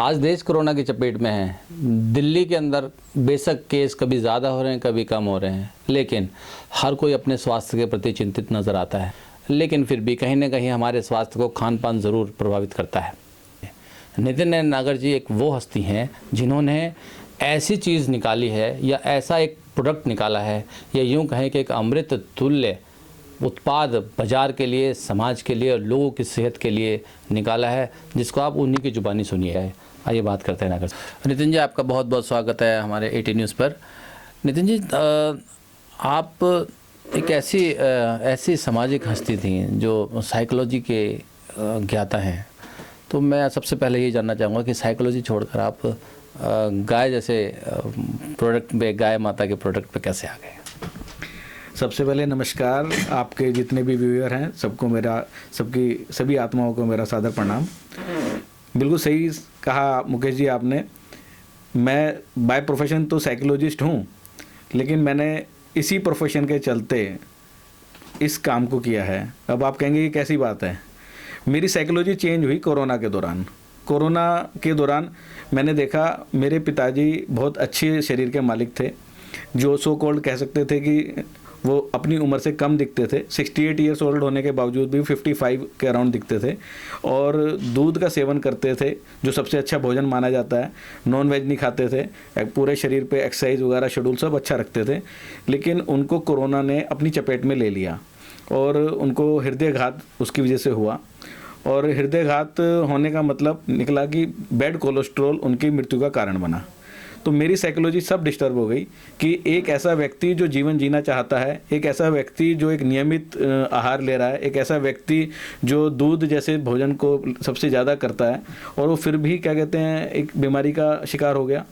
आज देश कोरोना की चपेट में है। दिल्ली के अंदर बेशक केस कभी ज़्यादा हो रहे हैं, कभी कम हो रहे हैं, लेकिन हर कोई अपने स्वास्थ्य के प्रति चिंतित नज़र आता है। लेकिन फिर भी कहीं ना कहीं हमारे स्वास्थ्य को खान पान ज़रूर प्रभावित करता है। नितिन नागर जी एक वो हस्ती हैं जिन्होंने ऐसी चीज़ निकाली है या ऐसा एक प्रोडक्ट निकाला है या यूँ कहें कि एक अमृत तुल्य उत्पाद बाज़ार के लिए, समाज के लिए और लोगों की सेहत के लिए निकाला है, जिसको आप उन्हीं की ज़ुबानी सुनिए। आइए बात करते हैं नागर साहब। नितिन जी आपका बहुत बहुत स्वागत है हमारे 18 न्यूज़ पर। नितिन जी आप एक ऐसी सामाजिक हस्ती थी जो साइकोलॉजी के ज्ञाता हैं। तो मैं सबसे पहले ये जानना चाहूँगा कि साइकोलॉजी छोड़कर आप गाय जैसे प्रोडक्ट पे, गाय माता के प्रोडक्ट पे कैसे आ गए? सबसे पहले नमस्कार, आपके जितने भी व्यूअर हैं सबको मेरा, सभी आत्माओं को मेरा सादर प्रणाम। बिल्कुल सही कहा मुकेश जी आपने। मैं बाय प्रोफेशन तो साइकोलॉजिस्ट हूँ, लेकिन मैंने इसी प्रोफेशन के चलते इस काम को किया है। अब आप कहेंगे ये कैसी बात है। मेरी साइकोलॉजी चेंज हुई कोरोना के दौरान। कोरोना के दौरान मैंने देखा मेरे पिताजी बहुत अच्छे शरीर के मालिक थे, जो सो कॉल्ड कह सकते थे कि वो अपनी उम्र से कम दिखते थे। 68 ईयर्स ओल्ड होने के बावजूद भी 55 के अराउंड दिखते थे और दूध का सेवन करते थे, जो सबसे अच्छा भोजन माना जाता है। नॉन वेज नहीं खाते थे, पूरे शरीर पे एक्सरसाइज वगैरह शेड्यूल सब अच्छा रखते थे। लेकिन उनको कोरोना ने अपनी चपेट में ले लिया और उनको हृदयघात उसकी वजह से हुआ। और हृदयघात होने का मतलब निकला कि बैड कोलेस्ट्रॉल उनकी मृत्यु का कारण बना। तो मेरी साइकोलॉजी सब डिस्टर्ब हो गई कि एक ऐसा व्यक्ति जो जीवन जीना चाहता है, एक ऐसा व्यक्ति जो एक नियमित आहार ले रहा है, एक ऐसा व्यक्ति जो दूध जैसे भोजन को सबसे ज़्यादा करता है, और वो फिर भी क्या कहते हैं एक बीमारी का शिकार हो गया।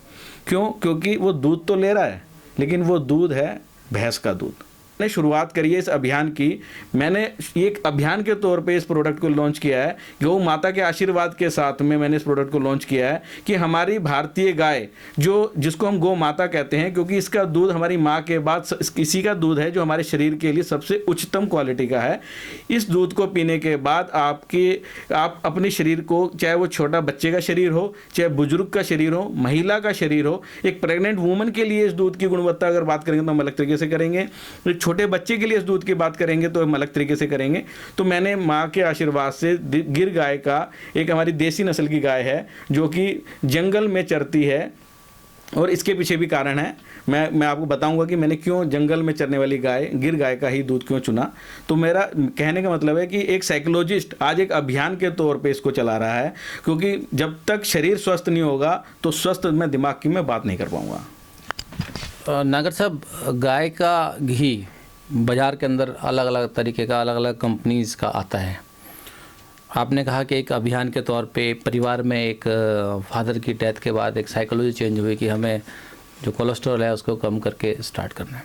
क्यों? क्योंकि वो दूध तो ले रहा है, लेकिन वो दूध है भैंस का दूध। मैंने शुरुआत करी है इस अभियान की। मैंने एक अभियान के तौर पे इस प्रोडक्ट को लॉन्च किया है। गौ माता के आशीर्वाद के साथ में मैंने इस प्रोडक्ट को लॉन्च किया है कि हमारी भारतीय गाय जिसको हम गौ माता कहते हैं, क्योंकि इसका दूध हमारी माँ के बाद इसी का दूध है जो हमारे शरीर के लिए सबसे उच्चतम क्वालिटी का है। इस दूध को पीने के बाद आप अपने शरीर को, चाहे वो छोटा बच्चे का शरीर हो, चाहे बुजुर्ग का शरीर हो, महिला का शरीर हो, एक प्रेग्नेंट वूमन के लिए इस दूध की गुणवत्ता अगर बात करेंगे तो हम अलग तरीके से करेंगे। छोटे बच्चे के लिए इस दूध की बात करेंगे तो हम अलग तरीके से करेंगे। तो मैंने माँ के आशीर्वाद से गिर गाय का, एक हमारी देसी नस्ल की गाय है जो कि जंगल में चरती है, और इसके पीछे भी कारण है। मैं आपको बताऊंगा कि मैंने क्यों जंगल में चरने वाली गाय, गिर गाय का ही दूध क्यों चुना। तो मेरा कहने का मतलब है कि एक साइकोलॉजिस्ट आज एक अभियान के तौर पे इसको चला रहा है, क्योंकि जब तक शरीर स्वस्थ नहीं होगा तो स्वस्थ मैं दिमाग की मैं बात नहीं कर पाऊंगा। नागर साहब, गाय का घी बाज़ार के अंदर अलग अलग तरीके का, अलग अलग कंपनीज़ का आता है। आपने कहा कि एक अभियान के तौर पे परिवार में एक फादर की डेथ के बाद एक साइकोलॉजी चेंज हुई कि हमें जो कोलेस्ट्रॉल है उसको कम करके स्टार्ट करना है।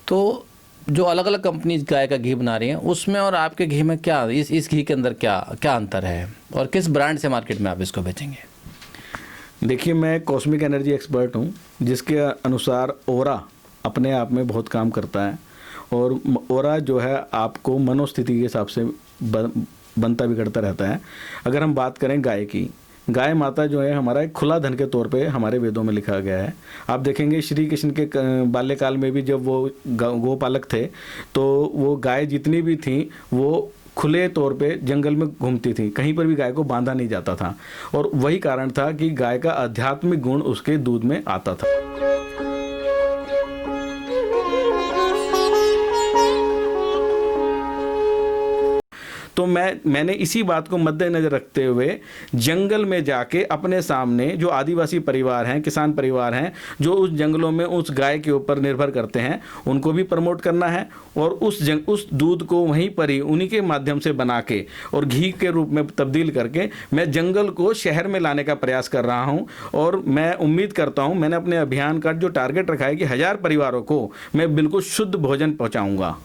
तो जो अलग अलग कंपनीज गाय का घी बना रही हैं, उसमें और आपके घी में क्या, इस घी के अंदर क्या क्या अंतर है और किस ब्रांड से मार्केट में आप इसको बेचेंगे? देखिए, मैं कॉस्मिक एनर्जी एक्सपर्ट हूँ, जिसके अनुसार ओरा अपने आप में बहुत काम करता है। और ओरा जो है आपको मनोस्थिति के हिसाब से बनता बिगड़ता रहता है। अगर हम बात करें गाय की, गाय माता जो है हमारा एक खुला धन के तौर पे हमारे वेदों में लिखा गया है। आप देखेंगे श्री कृष्ण के बाल्यकाल में भी जब वो गोपालक थे, तो वो गाय जितनी भी थी वो खुले तौर पे जंगल में घूमती थी, कहीं पर भी गाय को बांधा नहीं जाता था। और वही कारण था कि गाय का आध्यात्मिक गुण उसके दूध में आता था। तो मैंने इसी बात को मद्देनजर रखते हुए जंगल में जाके अपने सामने जो आदिवासी परिवार हैं, किसान परिवार हैं, जो उस जंगलों में उस गाय के ऊपर निर्भर करते हैं, उनको भी प्रमोट करना है और उस दूध को वहीं पर ही उन्हीं के माध्यम से बना के और घी के रूप में तब्दील करके मैं जंगल को शहर में लाने का प्रयास कर रहा हूं। और मैं उम्मीद करता हूं, मैंने अपने अभियान का जो टारगेट रखा है कि 1000 परिवारों को मैं बिल्कुल शुद्ध भोजन पहुँचाऊँगा।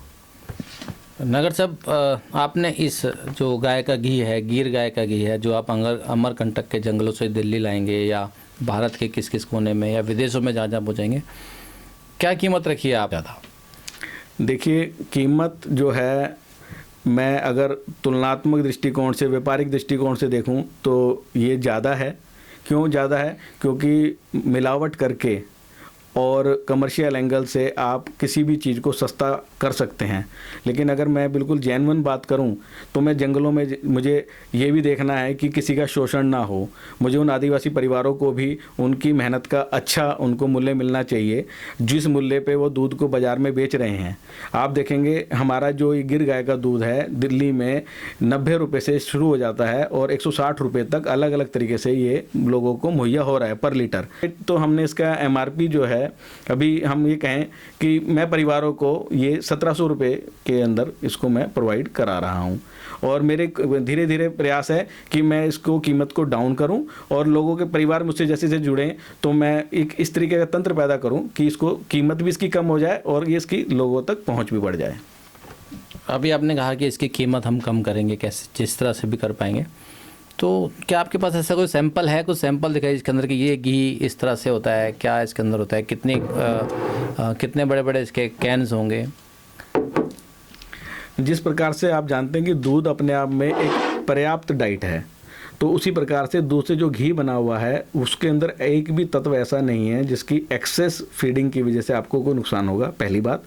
नगर साहब, आपने इस जो गाय का घी है, गिर गाय का घी है, जो आप अमरकंटक के जंगलों से दिल्ली लाएंगे या भारत के किस किस कोने में या विदेशों में जहाँ जहाँ पहुँचाएंगे, क्या कीमत रखी है आप ज़्यादा? देखिए, कीमत जो है, मैं अगर तुलनात्मक दृष्टिकोण से, व्यापारिक दृष्टिकोण से देखूं तो ये ज़्यादा है, क्यों ज़्यादा है? क्योंकि मिलावट करके और कमर्शियल एंगल से आप किसी भी चीज़ को सस्ता कर सकते हैं। लेकिन अगर मैं बिल्कुल जेन्युइन बात करूं तो मैं जंगलों में मुझे ये भी देखना है कि किसी का शोषण ना हो। मुझे उन आदिवासी परिवारों को भी उनकी मेहनत का अच्छा उनको मूल्य मिलना चाहिए, जिस मूल्य पे वो दूध को बाज़ार में बेच रहे हैं। आप देखेंगे हमारा जो ये गिर गाय का दूध है दिल्ली में 90 रुपये से शुरू हो जाता है और 160 रुपये तक अलग अलग तरीके से ये लोगों को मुहैया हो रहा है पर लीटर। तो हमने इसका MRP जो है, अभी हम ये कहें कि मैं परिवारों को ये 1700 रुपये के अंदर इसको मैं प्रोवाइड करा रहा हूँ और मेरे धीरे धीरे प्रयास है कि मैं इसको कीमत को डाउन करूँ और लोगों के परिवार मुझसे जैसे जैसे जुड़ें तो मैं एक इस तरीके का तंत्र पैदा करूँ कि इसको कीमत भी इसकी कम हो जाए और ये इसकी लोगों तक पहुँच भी बढ़ जाए। अभी आपने कहा कि इसकी कीमत हम कम करेंगे, कैसे जिस तरह से भी कर पाएंगे, तो क्या आपके पास ऐसा कोई सैंपल है? कुछ सैंपल दिखाइए इसके अंदर कि ये घी इस तरह से होता है, क्या इसके अंदर होता है, कितने बड़े बड़े इसके कैन्स होंगे? जिस प्रकार से आप जानते हैं कि दूध अपने आप में एक पर्याप्त डाइट है, तो उसी प्रकार से दूध से जो घी बना हुआ है उसके अंदर एक भी तत्व ऐसा नहीं है जिसकी एक्सेस फीडिंग की वजह से आपको कोई नुकसान होगा, पहली बात।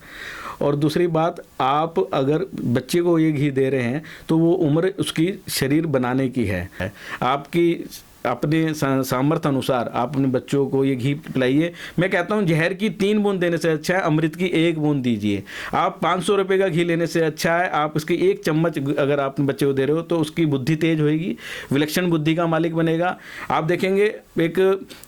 और दूसरी बात, आप अगर बच्चे को ये घी दे रहे हैं तो वो उम्र उसकी शरीर बनाने की है। आपकी अपने सामर्थ्य अनुसार आप अपने बच्चों को ये घी पिलाइए। मैं कहता हूँ जहर की 3 बूंद देने से अच्छा है अमृत की 1 बूंद दीजिए। आप 500 रुपये का घी लेने से अच्छा है आप उसकी 1 चम्मच अगर आप अपने बच्चे को दे रहे हो तो उसकी बुद्धि तेज होएगी, विलक्षण बुद्धि का मालिक बनेगा। आप देखेंगे एक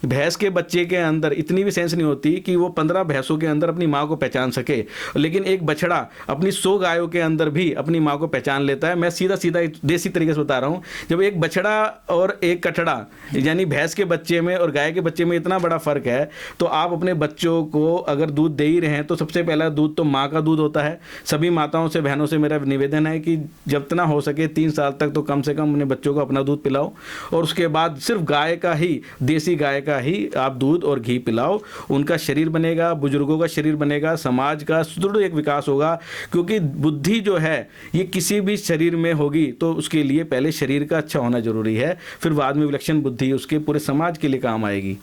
भैंस के बच्चे के अंदर इतनी भी सेंस नहीं होती कि वो 15 भैंसों के अंदर अपनी माँ को पहचान सके, लेकिन एक बछड़ा अपनी 100 गायों के अंदर भी अपनी माँ को पहचान लेता है। मैं सीधा सीधा देसी तरीके से बता रहा हूँ। जब एक बछड़ा और एक कटड़ा यानी भैंस के बच्चे में और गाय के बच्चे में इतना बड़ा फर्क है, तो आप अपने बच्चों को अगर दूध दे ही रहे हैं तो सबसे पहला दूध तो माँ का दूध होता है। सभी माताओं से, बहनों से मेरा निवेदन है कि जब तना हो सके 3 साल तक तो कम से कम अपने बच्चों को अपना दूध पिलाओ और उसके बाद सिर्फ गाय का ही, देसी गाय का ही आप दूध और घी पिलाओ। उनका शरीर बनेगा, बुजुर्गों का शरीर बनेगा, समाज का सुदृढ़ एक विकास होगा। क्योंकि बुद्धि जो है ये किसी भी शरीर में होगी तो उसके लिए पहले शरीर का अच्छा होना जरूरी है, फिर बाद में विलक्षण बुद्धि उसके पूरे समाज के लिए काम आएगी।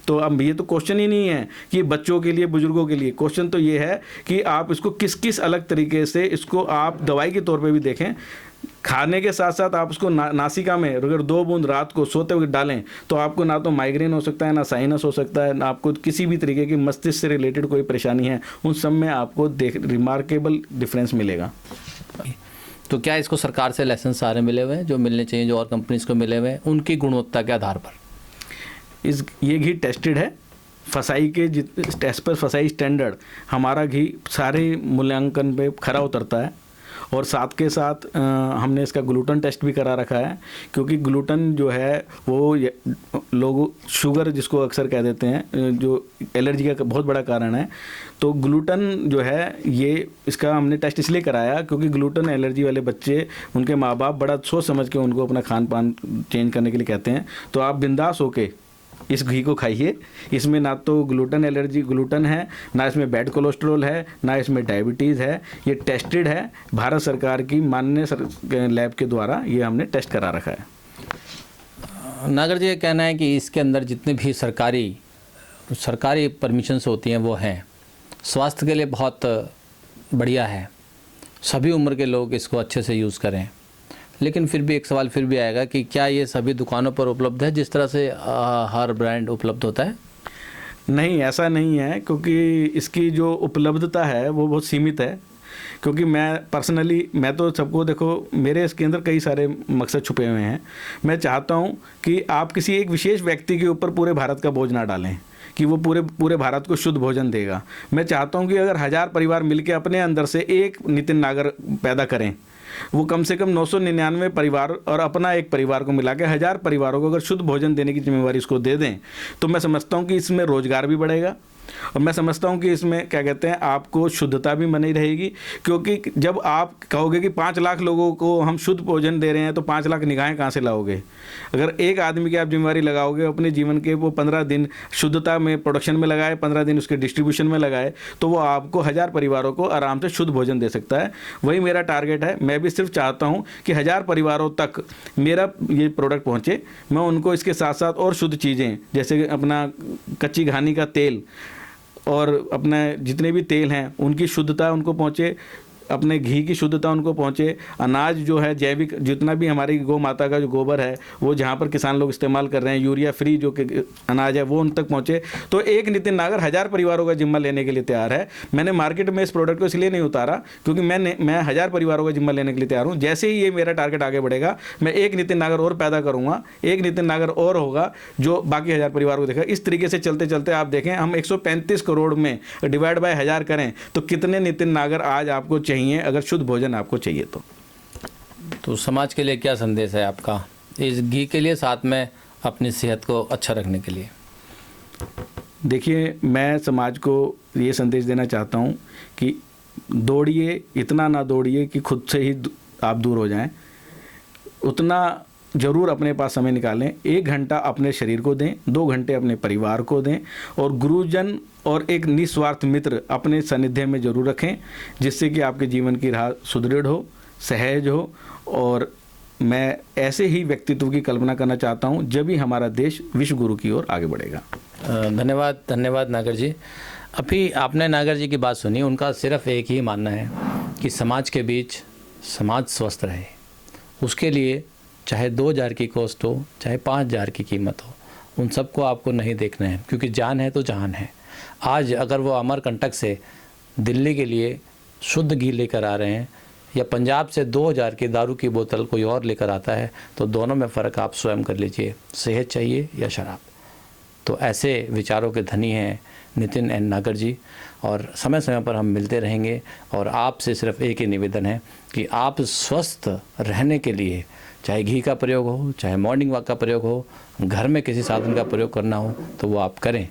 तो अब ये तो क्वेश्चन ही नहीं है कि बच्चों के लिए, बुजुर्गों के लिए। क्वेश्चन तो ये है कि आप इसको किस किस अलग तरीके से इसको आप दवाई के तौर पे भी देखें। खाने के साथ साथ आप उसको नासिका में अगर 2 बूंद रात को सोते हुए डालें तो आपको ना तो माइग्रेन हो सकता है, ना साइनस हो सकता है, ना आपको किसी भी तरीके की मस्तिष्क से रिलेटेड कोई परेशानी है, उन सब में आपको रिमार्केबल डिफरेंस मिलेगा। तो क्या इसको सरकार से लाइसेंस सारे मिले हुए हैं जो मिलने चाहिए, जो और कंपनीज को मिले हुए हैं, उनकी गुणवत्ता के आधार पर? ये घी टेस्टेड है फसाई के टेस्ट पर, फसाई स्टैंडर्ड हमारा घी सारे मूल्यांकन पे खरा उतरता है। और साथ के साथ हमने इसका ग्लूटेन टेस्ट भी करा रखा है, क्योंकि ग्लूटेन जो है वो लोग शुगर जिसको अक्सर कह देते हैं, जो एलर्जी का बहुत बड़ा कारण है। तो ग्लूटेन जो है ये इसका हमने टेस्ट इसलिए कराया क्योंकि ग्लूटेन एलर्जी वाले बच्चे, उनके माँ बाप बड़ा सोच समझ के उनको अपना खान पान चेंज करने के लिए कहते हैं। तो आप बिंदास होके इस घी को खाइए। इसमें ना तो ग्लूटेन है, ना इसमें बैड कोलेस्ट्रॉल है, ना इसमें डायबिटीज़ है। ये टेस्टेड है, भारत सरकार की मान्य लैब के द्वारा ये हमने टेस्ट करा रखा है। नागर जी, ये कहना है कि इसके अंदर जितने भी सरकारी परमिशंस होती हैं वो हैं, स्वास्थ्य के लिए बहुत बढ़िया है, सभी उम्र के लोग इसको अच्छे से यूज़ करें। लेकिन फिर भी एक सवाल फिर भी आएगा कि क्या ये सभी दुकानों पर उपलब्ध है जिस तरह से हर ब्रांड उपलब्ध होता है? नहीं, ऐसा नहीं है, क्योंकि इसकी जो उपलब्धता है वो बहुत सीमित है। क्योंकि मैं तो सबको, देखो मेरे इसके अंदर कई सारे मकसद छुपे हुए हैं। मैं चाहता हूँ कि आप किसी एक विशेष व्यक्ति के ऊपर पूरे भारत का बोझ ना डालें कि वो पूरे भारत को शुद्ध भोजन देगा। मैं चाहता हूँ कि अगर 1000 परिवार मिलकर अपने अंदर से एक नितिन नागर पैदा करें, वो कम से कम 999 परिवार और अपना एक परिवार को मिला के 1000 परिवारों को अगर शुद्ध भोजन देने की जिम्मेवारी इसको दे दें, तो मैं समझता हूँ कि इसमें रोजगार भी बढ़ेगा, और मैं समझता हूँ कि इसमें क्या कहते हैं, आपको शुद्धता भी बनी रहेगी, क्योंकि जब आप कहोगे कि 5 लाख लोगों को हम शुद्ध भोजन दे रहे हैं तो 5 लाख निगाहें कहाँ से लाओगे। अगर एक आदमी की आप जिम्मेवारी लगाओगे अपने जीवन के, वो 15 दिन शुद्धता में प्रोडक्शन में लगाए, 15 दिन उसके डिस्ट्रीब्यूशन में लगाए, तो वो आपको 1000 परिवारों को आराम से शुद्ध भोजन दे सकता है। वही मेरा टारगेट है। मैं भी सिर्फ चाहता हूँ कि 1000 परिवारों तक मेरा ये प्रोडक्ट पहुँचे। मैं उनको इसके साथ साथ और शुद्ध चीज़ें, जैसे अपना कच्ची घानी का तेल और अपने जितने भी तेल हैं उनकी शुद्धता उनको पहुँचे, अपने घी की शुद्धता उनको पहुँचे, अनाज जो है जैविक, जितना भी हमारी गौ माता का जो गोबर है वो जहाँ पर किसान लोग इस्तेमाल कर रहे हैं, यूरिया फ्री जो अनाज है वो उन तक पहुँचे। तो एक नितिन नागर 1000 परिवारों का जिम्मा लेने के लिए तैयार है। मैंने मार्केट में इस प्रोडक्ट को इसलिए नहीं उतारा क्योंकि मैं 1000 परिवारों का जिम्मा लेने के लिए तैयार हूँ। जैसे ही ये मेरा टारगेट आगे बढ़ेगा, मैं एक नितिन नागर और पैदा करूँगा, एक नितिन नागर और होगा जो बाकी 1000 परिवारों को देखेगा। इस तरीके से चलते चलते आप देखें, हम 135 करोड़ में डिवाइड बाय 1000 करें तो कितने नितिन नागर आज आपको चाहिए अगर शुद्ध भोजन आपको चाहिए तो समाज के लिए क्या संदेश है आपका इस घी के लिए, साथ में अपनी सेहत को अच्छा रखने के लिए? देखिए, मैं समाज को ये संदेश देना चाहता हूँ कि दौड़िए, इतना ना दौड़िए कि खुद से ही आप दूर हो जाएं, उतना ज़रूर अपने पास समय निकालें। 1 घंटा अपने शरीर को दें, 2 घंटे अपने परिवार को दें, और गुरुजन और एक निस्वार्थ मित्र अपने सानिध्य में ज़रूर रखें, जिससे कि आपके जीवन की राह सुदृढ़ हो, सहज हो। और मैं ऐसे ही व्यक्तित्व की कल्पना करना चाहता हूँ जब भी हमारा देश विश्व गुरु की ओर आगे बढ़ेगा। धन्यवाद नागर जी। अभी आपने नागर जी की बात सुनी, उनका सिर्फ एक ही मानना है कि समाज के बीच समाज स्वस्थ रहे, उसके लिए चाहे 2000 की कॉस्ट हो, चाहे 5000 की कीमत हो, उन सबको आपको नहीं देखना है, क्योंकि जान है तो जहान है। आज अगर वो अमरकंटक से दिल्ली के लिए शुद्ध घी लेकर आ रहे हैं या पंजाब से 2000 की दारू की बोतल कोई और लेकर आता है, तो दोनों में फ़र्क आप स्वयं कर लीजिए, सेहत चाहिए या शराब। तो ऐसे विचारों के धनी हैं नितिन एन नागर जी, और समय समय पर हम मिलते रहेंगे। और आपसे सिर्फ एक ही निवेदन है कि आप स्वस्थ रहने के लिए, चाहे घी का प्रयोग हो, चाहे मॉर्निंग वॉक का प्रयोग हो, घर में किसी साधन का प्रयोग करना हो तो वो आप करें।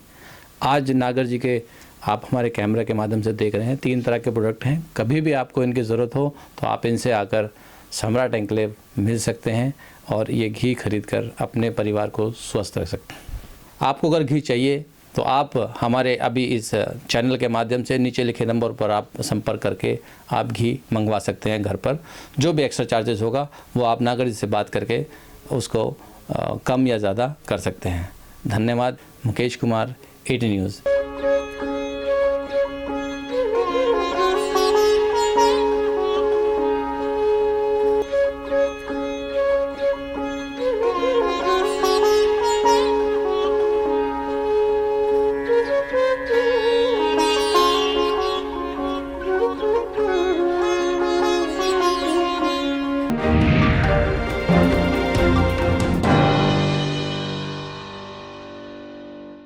आज नागर जी के आप हमारे कैमरा के माध्यम से देख रहे हैं, 3 तरह के प्रोडक्ट हैं। कभी भी आपको इनकी ज़रूरत हो तो आप इनसे आकर सम्राट एन्क्लेव मिल सकते हैं और ये घी खरीद कर अपने परिवार को स्वस्थ रख सकते हैं। आपको अगर घी चाहिए तो आप हमारे अभी इस चैनल के माध्यम से नीचे लिखे नंबर पर आप संपर्क करके आप घी मंगवा सकते हैं घर पर। जो भी एक्स्ट्रा चार्जेस होगा वो आप नागर जी से बात करके उसको कम या ज़्यादा कर सकते हैं। धन्यवाद। मुकेश कुमार, 18 न्यूज़।